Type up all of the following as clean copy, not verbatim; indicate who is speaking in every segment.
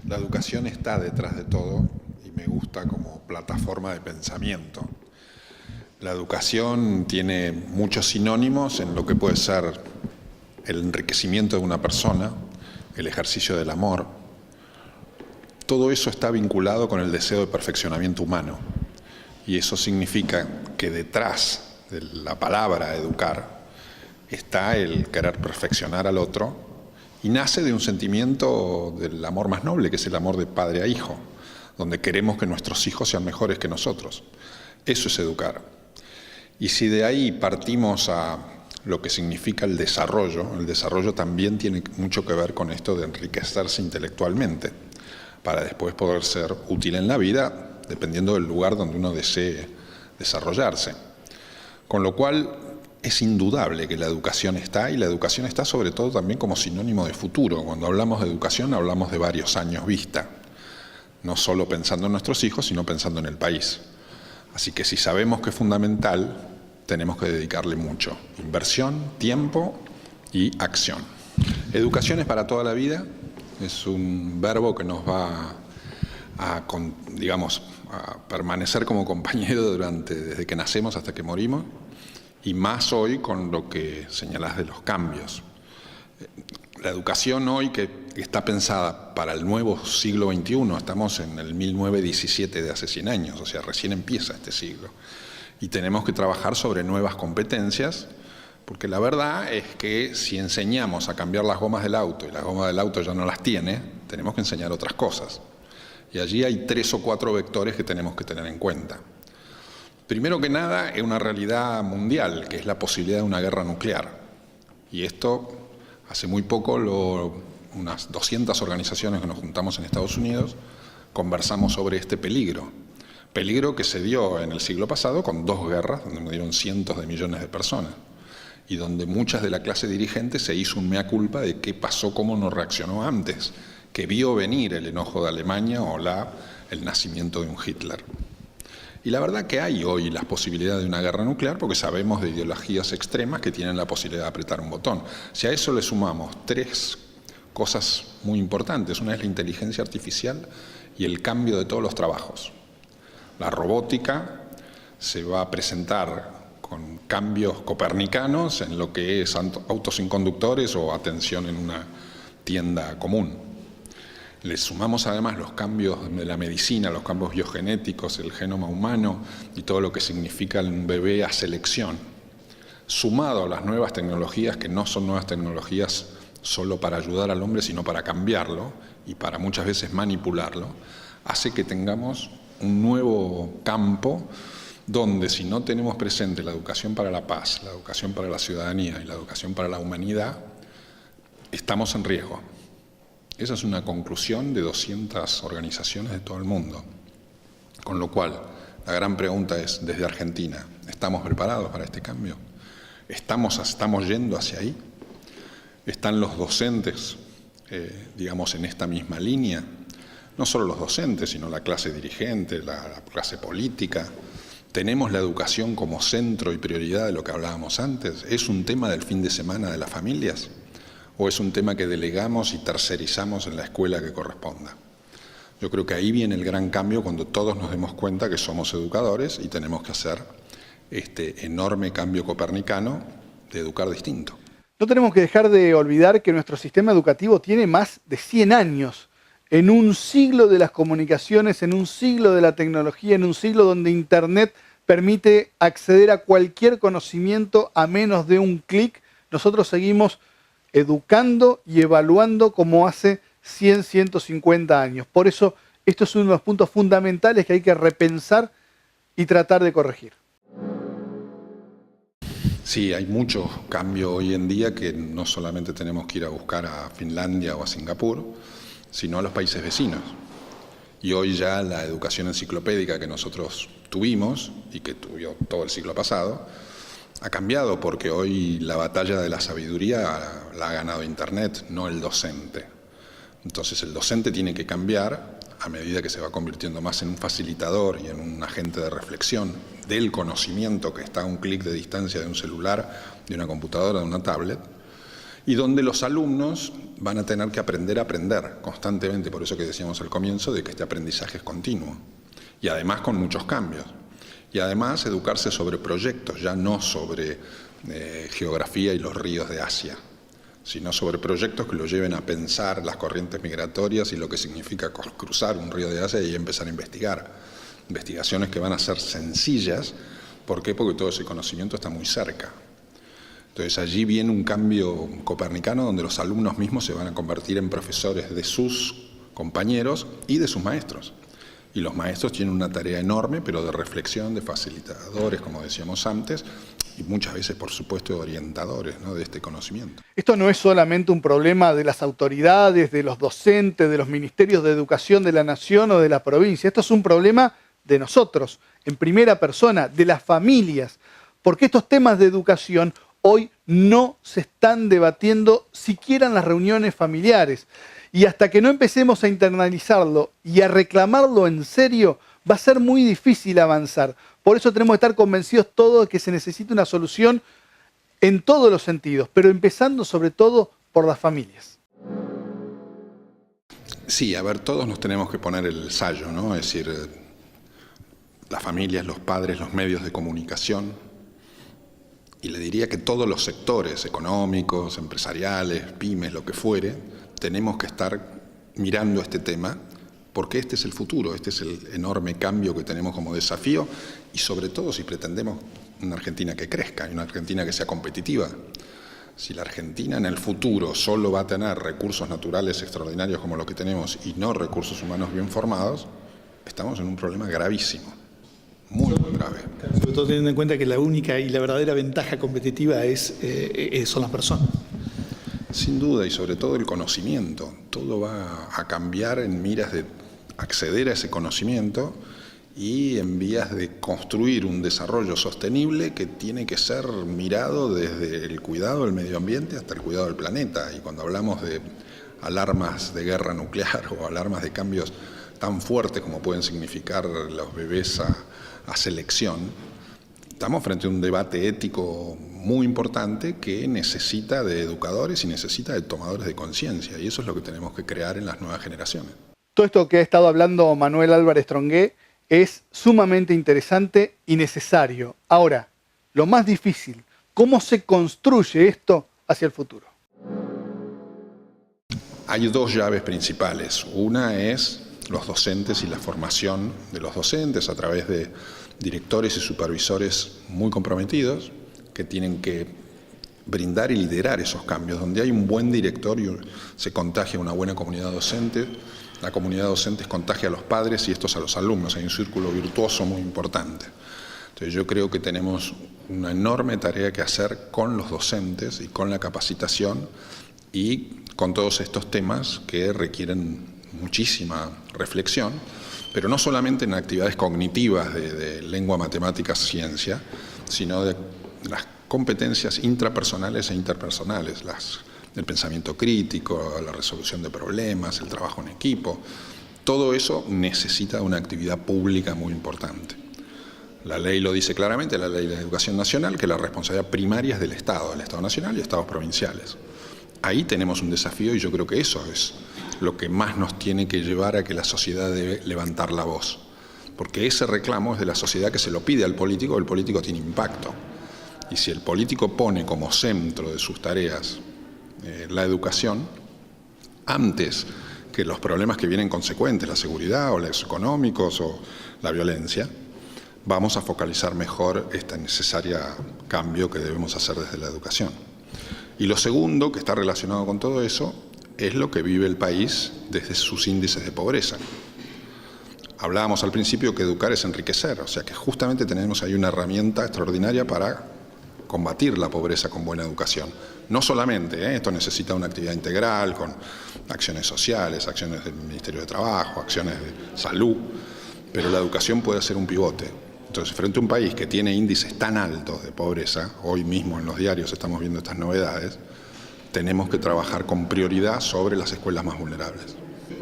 Speaker 1: La educación está detrás de todo y me gusta como plataforma de pensamiento. La educación tiene muchos sinónimos en lo que puede ser el enriquecimiento de una persona, el ejercicio del amor. Todo eso está vinculado con el deseo de perfeccionamiento humano. Y eso significa que detrás de la palabra educar está el querer perfeccionar al otro y nace de un sentimiento del amor más noble, que es el amor de padre a hijo, donde queremos que nuestros hijos sean mejores que nosotros. Eso es educar. Y si de ahí partimos a lo que significa el desarrollo también tiene mucho que ver con esto de enriquecerse intelectualmente, para después poder ser útil en la vida, dependiendo del lugar donde uno desee desarrollarse. Con lo cual es indudable que la educación está, y la educación está sobre todo también como sinónimo de futuro. Cuando hablamos de educación hablamos de varios años vista, no solo pensando en nuestros hijos, sino pensando en el país. Así que si sabemos que es fundamental, tenemos que dedicarle mucho. Inversión, tiempo y acción. Educación es para toda la vida, es un verbo que nos va a permanecer como compañero desde que nacemos hasta que morimos, y más hoy con lo que señalás de los cambios. La educación hoy que está pensada para el nuevo siglo XXI, estamos en el 1917 de hace 100 años, o sea, recién empieza este siglo. Y tenemos que trabajar sobre nuevas competencias, porque la verdad es que si enseñamos a cambiar las gomas del auto y las gomas del auto ya no las tiene, tenemos que enseñar otras cosas. Y allí hay 3 o 4 vectores que tenemos que tener en cuenta. Primero que nada, es una realidad mundial, que es la posibilidad de una guerra nuclear. Y esto, hace muy poco, unas 200 organizaciones que nos juntamos en Estados Unidos, conversamos sobre este peligro. Peligro que se dio en el siglo pasado con 2 guerras, donde murieron cientos de millones de personas, y donde muchas de la clase dirigente se hizo un mea culpa de qué pasó, cómo no reaccionó antes, que vio venir el enojo de Alemania o el nacimiento de un Hitler. Y la verdad que hay hoy las posibilidades de una guerra nuclear porque sabemos de ideologías extremas que tienen la posibilidad de apretar un botón. Si a eso le sumamos 3 cosas muy importantes, una es la inteligencia artificial y el cambio de todos los trabajos. La robótica se va a presentar con cambios copernicanos en lo que es autos sin conductores o atención en una tienda común. Le sumamos además los cambios de la medicina, los cambios biogenéticos, el genoma humano y todo lo que significa un bebé a selección. Sumado a las nuevas tecnologías, que no son nuevas tecnologías solo para ayudar al hombre, sino para cambiarlo y para muchas veces manipularlo, hace que tengamos un nuevo campo donde si no tenemos presente la educación para la paz, la educación para la ciudadanía y la educación para la humanidad, estamos en riesgo. Esa es una conclusión de 200 organizaciones de todo el mundo. Con lo cual, la gran pregunta es, desde Argentina, ¿estamos preparados para este cambio? ¿Estamos yendo hacia ahí? ¿Están los docentes, en esta misma línea? No solo los docentes, sino la clase dirigente, la clase política. ¿Tenemos la educación como centro y prioridad de lo que hablábamos antes? ¿Es un tema del fin de semana de las familias? ¿O es un tema que delegamos y tercerizamos en la escuela que corresponda? Yo creo que ahí viene el gran cambio cuando todos nos demos cuenta que somos educadores y tenemos que hacer este enorme cambio copernicano de educar distinto.
Speaker 2: No tenemos que dejar de olvidar que nuestro sistema educativo tiene más de 100 años. En un siglo de las comunicaciones, en un siglo de la tecnología, en un siglo donde Internet permite acceder a cualquier conocimiento a menos de un clic, nosotros seguimos educando y evaluando como hace 100, 150 años. Por eso, esto es uno de los puntos fundamentales que hay que repensar y tratar de corregir.
Speaker 1: Sí, hay mucho cambio hoy en día que no solamente tenemos que ir a buscar a Finlandia o a Singapur, sino a los países vecinos. Y hoy ya la educación enciclopédica que nosotros tuvimos y que tuvo todo el siglo pasado, ha cambiado porque hoy la batalla de la sabiduría la ha ganado Internet, no el docente. Entonces el docente tiene que cambiar a medida que se va convirtiendo más en un facilitador y en un agente de reflexión del conocimiento que está a un clic de distancia de un celular, de una computadora, de una tablet. y donde los alumnos van a tener que aprender a aprender constantemente, por eso que decíamos al comienzo de que este aprendizaje es continuo, y además con muchos cambios, y además educarse sobre proyectos, ya no sobre geografía y los ríos de Asia, sino sobre proyectos que lo lleven a pensar las corrientes migratorias y lo que significa cruzar un río de Asia y empezar a investigar. Investigaciones que van a ser sencillas. ¿Por qué? Porque todo ese conocimiento está muy cerca. Entonces allí viene un cambio copernicano donde los alumnos mismos se van a convertir en profesores de sus compañeros y de sus maestros. Y los maestros tienen una tarea enorme, pero de reflexión, de facilitadores, como decíamos antes, y muchas veces, por supuesto, de orientadores, ¿no?, de este conocimiento.
Speaker 2: Esto no es solamente un problema de las autoridades, de los docentes, de los ministerios de educación de la nación o de la provincia. Esto es un problema de nosotros, en primera persona, de las familias, porque estos temas de educación hoy no se están debatiendo siquiera en las reuniones familiares. Y hasta que no empecemos a internalizarlo y a reclamarlo en serio, va a ser muy difícil avanzar. Por eso tenemos que estar convencidos todos de que se necesita una solución en todos los sentidos, pero empezando sobre todo por las familias.
Speaker 1: Sí, a ver, todos nos tenemos que poner el sayo, ¿no? Es decir, las familias, los padres, los medios de comunicación, y le diría que todos los sectores económicos, empresariales, pymes, lo que fuere, tenemos que estar mirando este tema, porque este es el futuro, este es el enorme cambio que tenemos como desafío, y sobre todo si pretendemos una Argentina que crezca y una Argentina que sea competitiva. Si la Argentina en el futuro solo va a tener recursos naturales extraordinarios como los que tenemos y no recursos humanos bien formados, estamos en un problema gravísimo, muy grave.
Speaker 3: Sobre todo teniendo en cuenta que la única y la verdadera ventaja competitiva son las personas.
Speaker 1: Sin duda, y sobre todo el conocimiento. Todo va a cambiar en miras de acceder a ese conocimiento y en vías de construir un desarrollo sostenible que tiene que ser mirado desde el cuidado del medio ambiente hasta el cuidado del planeta. Y cuando hablamos de alarmas de guerra nuclear o alarmas de cambios tan fuertes como pueden significar los bebés a selección, estamos frente a un debate ético muy importante que necesita de educadores y necesita de tomadores de conciencia, y eso es lo que tenemos que crear en las nuevas generaciones.
Speaker 2: Todo esto que ha estado hablando Manuel Álvarez Trongué es sumamente interesante y necesario. Ahora, lo más difícil, ¿cómo se construye esto hacia el futuro?
Speaker 1: Hay dos llaves principales. Una es los docentes y la formación de los docentes a través de directores y supervisores muy comprometidos que tienen que brindar y liderar esos cambios. Donde hay un buen directorio se contagia una buena comunidad docente, la comunidad docente contagia a los padres y estos a los alumnos. Hay un círculo virtuoso muy importante. Entonces yo creo que tenemos una enorme tarea que hacer con los docentes y con la capacitación y con todos estos temas que requieren muchísima reflexión, pero no solamente en actividades cognitivas de lengua, matemáticas, ciencia, sino de las competencias intrapersonales e interpersonales, el pensamiento crítico, la resolución de problemas, el trabajo en equipo. Todo eso necesita una actividad pública muy importante. La ley lo dice claramente, la Ley de Educación Nacional, que la responsabilidad primaria es del Estado Nacional y Estados provinciales. Ahí tenemos un desafío y yo creo que eso es lo que más nos tiene que llevar a que la sociedad debe levantar la voz. Porque ese reclamo es de la sociedad que se lo pide al político, el político tiene impacto. Y si el político pone como centro de sus tareas la educación, antes que los problemas que vienen consecuentes, la seguridad o los económicos o la violencia, vamos a focalizar mejor este necesario cambio que debemos hacer desde la educación. Y lo segundo, que está relacionado con todo eso, es lo que vive el país desde sus índices de pobreza. Hablábamos al principio que educar es enriquecer, o sea que justamente tenemos ahí una herramienta extraordinaria para combatir la pobreza con buena educación. No solamente, esto necesita una actividad integral con acciones sociales, acciones del Ministerio de Trabajo, acciones de salud, pero la educación puede ser un pivote. Entonces, frente a un país que tiene índices tan altos de pobreza, hoy mismo en los diarios estamos viendo estas novedades, tenemos que trabajar con prioridad sobre las escuelas más vulnerables.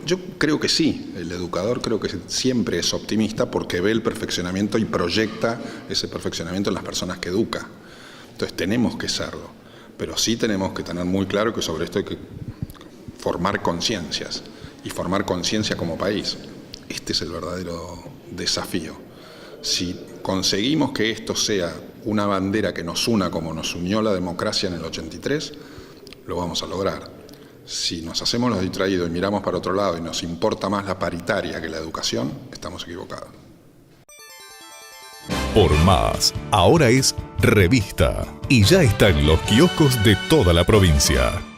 Speaker 1: Yo creo que sí, el educador creo que siempre es optimista porque ve el perfeccionamiento y proyecta ese perfeccionamiento en las personas que educa. Entonces tenemos que serlo, pero sí tenemos que tener muy claro que sobre esto hay que formar conciencias y formar conciencia como país. Este es el verdadero desafío. Si conseguimos que esto sea una bandera que nos una como nos unió la democracia en el 83, lo vamos a lograr. Si nos hacemos los distraídos y miramos para otro lado y nos importa más la paritaria que la educación, estamos equivocados.
Speaker 4: Por Más, ahora es revista y ya está en los kioscos de toda la provincia.